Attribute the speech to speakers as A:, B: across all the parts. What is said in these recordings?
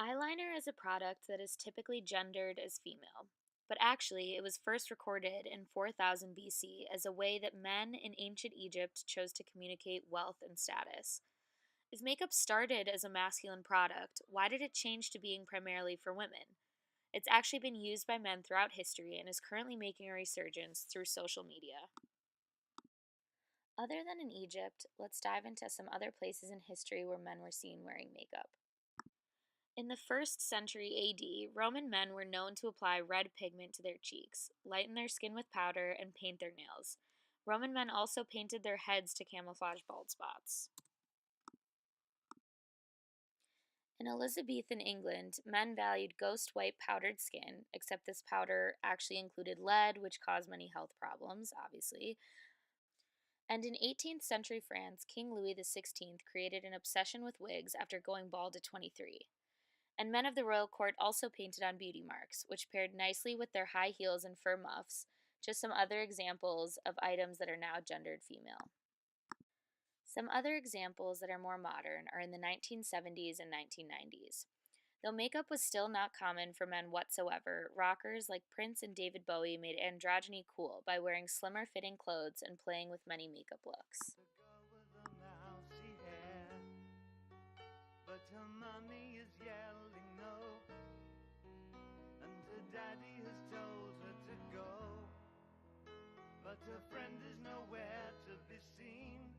A: Eyeliner is a product that is typically gendered as female, but actually it was first recorded in 4000 BC as a way that men in ancient Egypt chose to communicate wealth and status. If makeup started as a masculine product, why did it change to being primarily for women? It's actually been used by men throughout history and is currently making a resurgence through social media. Other than in Egypt, let's dive into some other places in history where men were seen wearing makeup. In the 1st century AD, Roman men were known to apply red pigment to their cheeks, lighten their skin with powder, and paint their nails. Roman men also painted their heads to camouflage bald spots. In Elizabethan England, men valued ghost white powdered skin, except this powder actually included lead, which caused many health problems, obviously. And in 18th century France, King Louis XVI created an obsession with wigs after going bald at 23. And men of the royal court also painted on beauty marks, which paired nicely with their high heels and fur muffs, just some other examples of items that are now gendered female. Some other examples that are more modern are in the 1970s and 1990s. Though makeup was still not common for men whatsoever, rockers like Prince and David Bowie made androgyny cool by wearing slimmer fitting clothes and playing with many makeup looks.
B: But her mommy is yelling no, and her daddy has told her to go, but her friend is nowhere to be seen.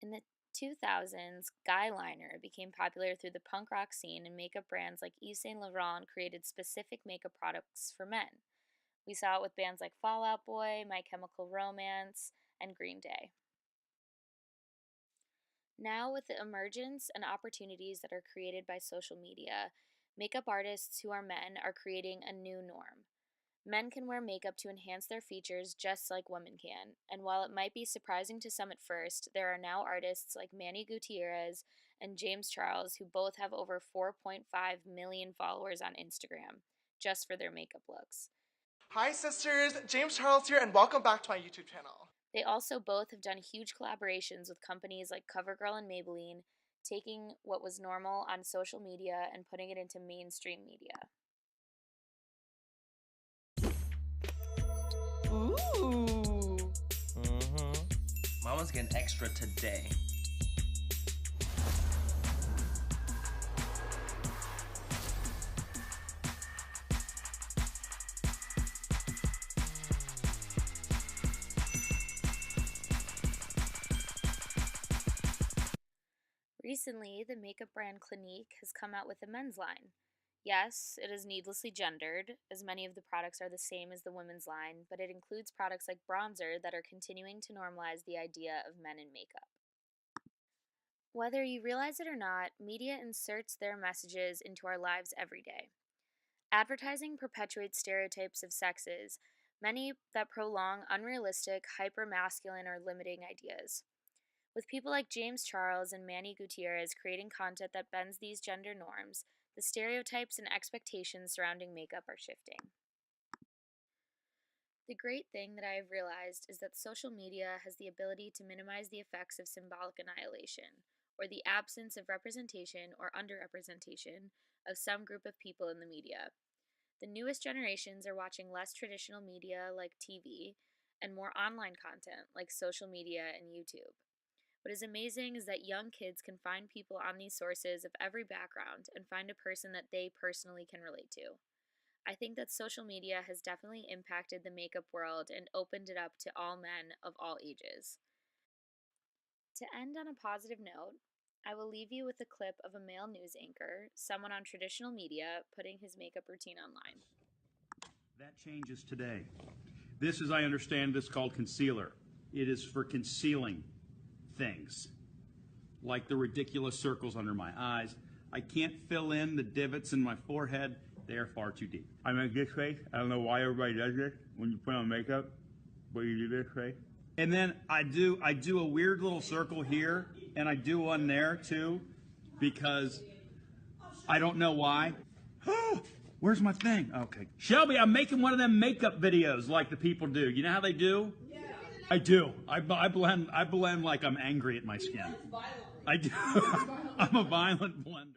A: In the 2000s, guy liner became popular through the punk rock scene, and makeup brands like Yves Saint Laurent created specific makeup products for men. We saw it with bands like Fall Out Boy, My Chemical Romance, and Green Day. Now, with the emergence and opportunities that are created by social media, makeup artists who are men are creating a new norm. Men can wear makeup to enhance their features just like women can, and while it might be surprising to some at first, there are now artists like Manny Gutierrez and James Charles who both have over 4.5 million followers on Instagram just for their makeup looks.
C: Hi sisters, James Charles here and welcome back to my YouTube channel.
A: They also both have done huge collaborations with companies like CoverGirl and Maybelline, taking what was normal on social media and putting it into mainstream media.
C: Ooh.
D: Mama's getting extra today.
A: Recently, the makeup brand Clinique has come out with a men's line. Yes, it is needlessly gendered, as many of the products are the same as the women's line, but it includes products like bronzer that are continuing to normalize the idea of men in makeup. Whether you realize it or not, media inserts their messages into our lives every day. Advertising perpetuates stereotypes of sexes, many that prolong unrealistic, hyper-masculine, or limiting ideas. With people like James Charles and Manny Gutierrez creating content that bends these gender norms, the stereotypes and expectations surrounding makeup are shifting. The great thing that I have realized is that social media has the ability to minimize the effects of symbolic annihilation, or the absence of representation or underrepresentation of some group of people in the media. The newest generations are watching less traditional media like TV and more online content like social media and YouTube. What is amazing is that young kids can find people on these sources of every background and find a person that they personally can relate to. I think that social media has definitely impacted the makeup world and opened it up to all men of all ages. To end on a positive note, I will leave you with a clip of a male news anchor, someone on traditional media, putting his makeup routine online.
E: That changes today. This, as I understand this, called concealer. It is for concealing things, like the ridiculous circles under my eyes. I can't fill in the divots in my forehead. They are far too deep. I make this face. I don't know why everybody does this when you put on makeup, but you do this face. And then I do a weird little circle here, and I do one there too, because I don't know why. Where's my thing? Okay. Shelby, I'm making one of them makeup videos like the people do. You know how they do? Yeah. I do. I blend like I'm angry at my skin. I do. I'm a violent blender.